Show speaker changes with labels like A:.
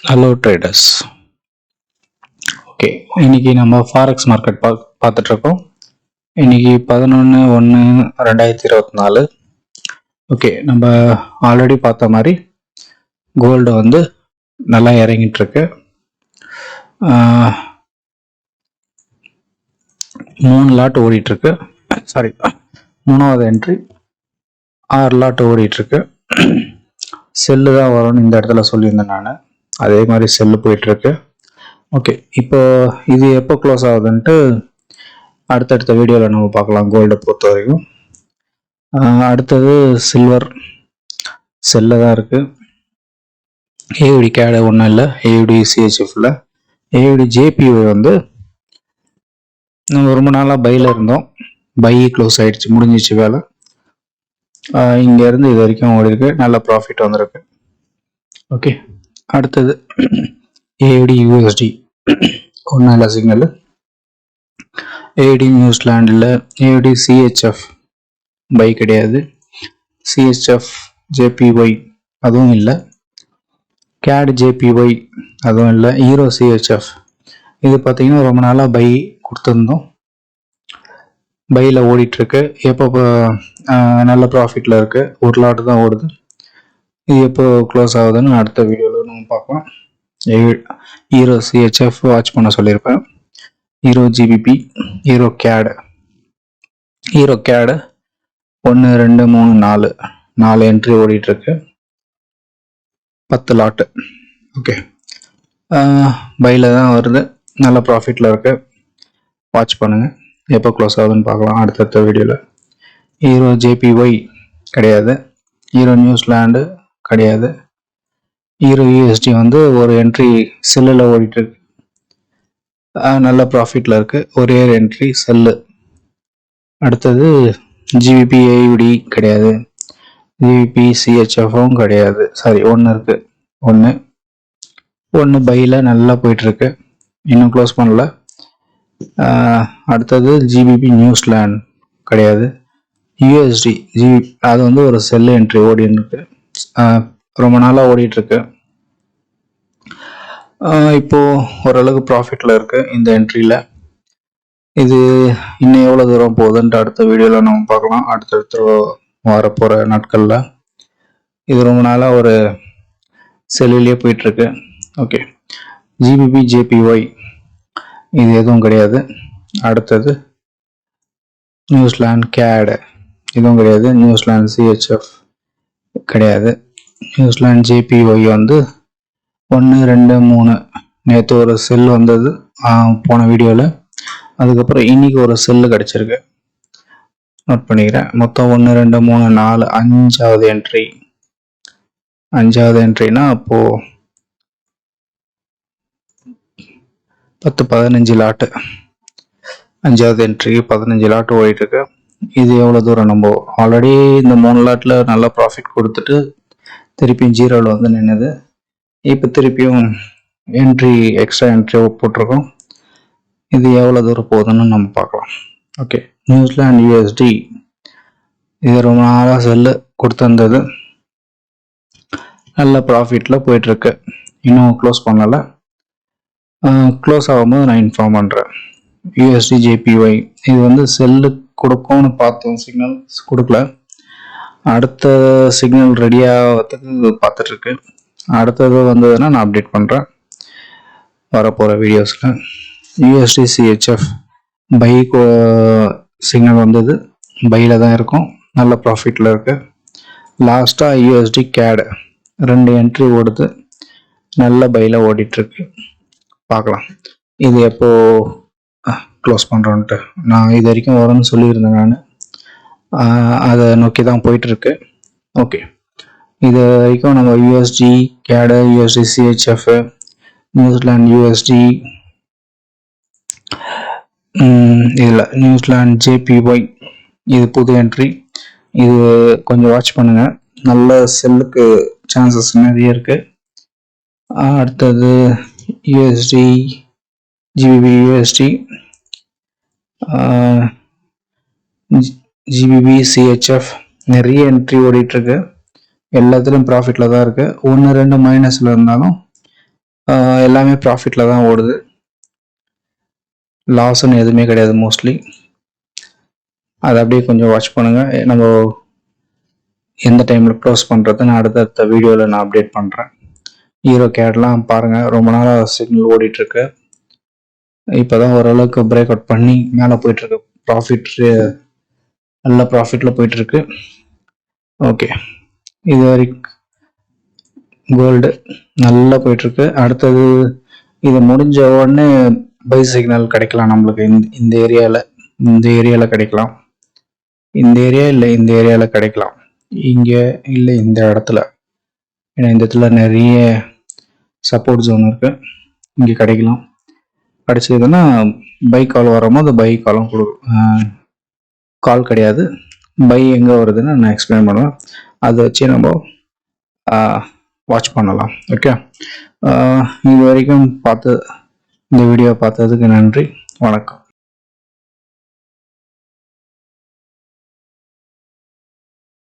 A: Hello traders. Okay, இன்னைக்கு நம்ம forex market பார்த்துட்டு இருக்கோம். இன்னைக்கு 11/1/2024. ஓகே, நம்ம ஆல்ரெடி பார்த்த மாதிரி கோல்டு வந்து நல்லா இறங்கிட்டு இருக்கு. 3 லாட் ஓடிட்டு இருக்கு. சாரி, 3வது என்ட்ரி 6 லாட் ஓடிட்டு இருக்கு. செல்லு தான் வரும்னு இந்த இடத்துல சொல்லியிருந்தேன் நான். அதே மாதிரி செல்லு போயிட்டு இருக்கு. ஓகே, இப்போ இது எப்போ க்ளோஸ் ஆகுதுன்ட்டு அடுத்தடுத்த வீடியோவில் நம்ம பார்க்கலாம். கோல்டை பொறுத்த வரைக்கும் அடுத்தது சில்வர் செல்ல தான் இருக்கு. ஏயுடி கேடு ஒன்றும் இல்லை. ஏயுடி சிஹெச்எஃப்ல ஏயுடி ஜேபிஒய் வந்து நம்ம ரொம்ப நாளாக பையில் இருந்தோம். பை க்ளோஸ் ஆயிடுச்சு, முடிஞ்சிச்சு வேலை. இங்கேருந்து இது வரைக்கும் ஓடி இருக்கு, நல்ல ப்ராஃபிட் வந்திருக்கு. ஓகே, அடுத்தது ஏயுடி யூஎஸ்டி ஒன்றும் இல்லை சிக்னல். ஏடி நியூசிலாண்டில் ஏடி சிஹெச்எஃப் பை கிடையாது. சிஹெச்எஃப் ஜேபிஒய் அதுவும் இல்லை. கேட் ஜேபிஒய் அதுவும் இல்லை. ஹீரோ சிஹெச்எஃப் இது பார்த்தீங்கன்னா ரொம்ப நாளாக பை கொடுத்துருந்தோம். பையில் ஓடிட்டுருக்கு. எப்போ நல்ல ப்ராஃபிட்டில் இருக்குது. ஒரு லாட்டு தான் ஓடுது. இது எப்போ க்ளோஸ் ஆகுதுன்னு அடுத்த வீடியோவில் நம்ம பார்க்கலாம். ஹீரோ சிஹெச்எஃப் வாட்ச் பண்ண சொல்லியிருப்பேன். ஹீரோ ஜிபிபி, ஹீரோ கேடு 1 2 3 4 என்ட்ரி ஓடிட்டு இருக்கு. 10 லாட்டு. ஓகே, பையில் தான் வருது, நல்ல ப்ராஃபிட்டில் இருக்கு. வாட்ச் பண்ணுங்க, எப்போ க்ளோஸ் ஆகுதுன்னு பார்க்கலாம் அடுத்தடுத்த வீடியோவில். ஹீரோ ஜேபிஒய் கிடையாது. ஹீரோ நியூசிலாண்டு கிடையாது. ஹீரோ யூஎஸ்டி வந்து ஒரு என்ட்ரி செல்லில் ஓடிட்டு இருக்கு, நல்ல ப்ராஃபிட்டில் இருக்கு. ஒரே என்ட்ரி செல்லு. அடுத்தது ஜிபிபி ஏயுடி கிடையாது. ஜிபிபி சிஹெச்எஃப்பும் கிடையாது. சாரி, ஒன்று இருக்கு. ஒன்று பையில் நல்லா போயிட்டு இருக்கு, இன்னும் க்ளோஸ் பண்ணல. அடுத்தது ஜிபிபி நியூசிலாண்ட் கிடையாது. யூஎஸ்டி அது வந்து ஒரு செல்லு என்ட்ரி ஓடின்னு இருக்கு, ரொம்ப நாளாக ஓடிட்டு இருக்கு. இப்போ ஓரளவுக்கு ப்ராஃபிட்ல இருக்கு இந்த என்ட்ரியில். இது இன்னும் எவ்வளோ தூரம் போகுதுன்ட்டு அடுத்த வீடியோவில் நம்ம பார்க்கலாம் அடுத்தடுத்த வரப்போகிற நாட்களில். இது ரொம்ப நாளாக ஒரு செல்லுலேயே போயிட்டுருக்கு. ஓகே, ஜிபிபி ஜேபிஒய் இது எதுவும் கிடையாது. அடுத்தது நியூசிலாந்து கேடு இதுவும் கிடையாது. நியூசிலாந்து சிஹெச்எஃப் கிடையாது. நியூசிலாந்து ஜேபிஒய் வந்து 1 2 3 நேற்று ஒரு செல் வந்தது போன வீடியோவில். அதுக்கப்புறம் இன்னைக்கு ஒரு செல்லு கிடச்சிருக்கு, நோட் பண்ணிக்கிறேன். மொத்தம் 1 2 3 4 5வது என்ட்ரி. 5வது என்ட்ரினா அப்போது 10 15 லாட்டு. 5வது என்ட்ரிக்கு 15 லாட்டு ஓடிட்டுருக்கு. இது எவ்வளோ தூரம்? நம்ம ஆல்ரெடி இந்த 3 லாட்டில் நல்லா ப்ராஃபிட் கொடுத்துட்டு திருப்பியும் ஜீரோவில் வந்து நின்றுது. இப்போ திருப்பியும் எக்ஸ்ட்ரா என்ட்ரி போட்டிருக்கோம். இது எவ்வளோ தூரம் போகுதுன்னு நம்ம பார்க்கலாம். ஓகே, நியூசிலாந்து யூஎஸ்டி இது ரொம்ப நாளாக செல்லு கொடுத்துருந்தது, நல்ல ப்ராஃபிட்டில் போயிட்டுருக்கு. இன்னும் க்ளோஸ் பண்ணலை. க்ளோஸ் ஆகும்போது நான் இன்ஃபார்ம் பண்ணுறேன். யூஎஸ்டி ஜேபிஒய் இது வந்து செல்லு கொடுக்கும்னு பார்த்தோம், சிக்னல் கொடுக்கல. அடுத்த சிக்னல் ரெடியாகிறதுக்கு பார்த்துட்ருக்கு. அடுத்தது வந்ததுன்னா நான் அப்டேட் பண்ணுறேன் வரப்போகிற வீடியோஸில். யூஎஸ்டி சிஹெச்எஃப் பை சிக்னல் வந்தது, பையில் தான் இருக்கும், நல்ல ப்ராஃபிட்டில் இருக்குது. லாஸ்ட்டாக யூஎஸ்டி கேடு 2 என்ட்ரி ஓடுது, நல்ல பையில் ஓடிட்டுருக்கு. பார்க்கலாம் இது எப்போ க்ளோஸ் பண்ணுறோன்ட்டு. நான் இது வரைக்கும் வரும்னு சொல்லியிருந்தேன் நான், அதை நோக்கி தான் போயிட்டுருக்கு. ஓகே, இது வரைக்கும் நம்ம யூஎஸ்டி கேடு, யூஎஸ்டி சிஹெச்எஃப், நியூசிலாந்து யூஎஸ்டி, இதில் நியூசிலாந்து ஜேபிஒய் இது புது என்ட்ரி. இது கொஞ்சம் வாட்ச் பண்ணுங்கள், நல்ல செல்லுக்கு சான்சஸ் நிறைய இருக்குது. அடுத்தது USD GBP USD, GBP CHF நிறைய என்ட்ரி ஓடிட்டுருக்கு. எல்லாத்துலேயும் ப்ராஃபிட்டில் தான் இருக்குது. 1 2 மைனஸில் இருந்தாலும் எல்லாமே ப்ராஃபிட்டில் தான் ஓடுது, லாஸ்ன்னு எதுவுமே கிடையாது மோஸ்ட்லி. அதை அப்படியே கொஞ்சம் வாட்ச் பண்ணுங்கள். நம்ம எந்த டைமில் க்ளோஸ் பண்ணுறது நான் அடுத்தடுத்த வீடியோவில் நான் அப்டேட் பண்ணுறேன். ஹீரோ கேட்லாம் பாருங்கள், ரொம்ப நாளாக சிக்னல் ஓடிட்டுருக்கு. இப்போ தான் ஓரளவுக்கு பிரேக் அவுட் பண்ணி மேலே போயிட்டுருக்கு. ப்ராஃபிட் நல்ல ப்ராஃபிட்டில் போயிட்டுருக்கு. ஓகே, இது வரைக்கும் கோல்டு நல்லா போயிட்டுருக்கு. அடுத்தது இது முடிஞ்ச உடனே பை சிக்னல் கிடைக்கலாம் நம்மளுக்கு. இந்த ஏரியாவில் கிடைக்கலாம். இந்த ஏரியா இல்லை இந்த ஏரியாவில் கிடைக்கலாம். இங்கே இல்லை இந்த இடத்துல, ஏன்னா இந்த இடத்துல நிறைய சப்போர்ட் ஜோன் இருக்கு, இங்கே கிடைக்கலாம். கிடைச்சதுன்னா பை கால் வரும்போது பை காலும் கால் கிடையாது, பை எங்கே வருதுன்னு நான் எக்ஸ்பிளைன் பண்ணுவேன். அதை வச்சு நம்ம வாட்ச் பண்ணலாம். ஓகே, இது வரைக்கும் இந்த வீடியோ பார்த்ததுக்கு நன்றி. வணக்கம்.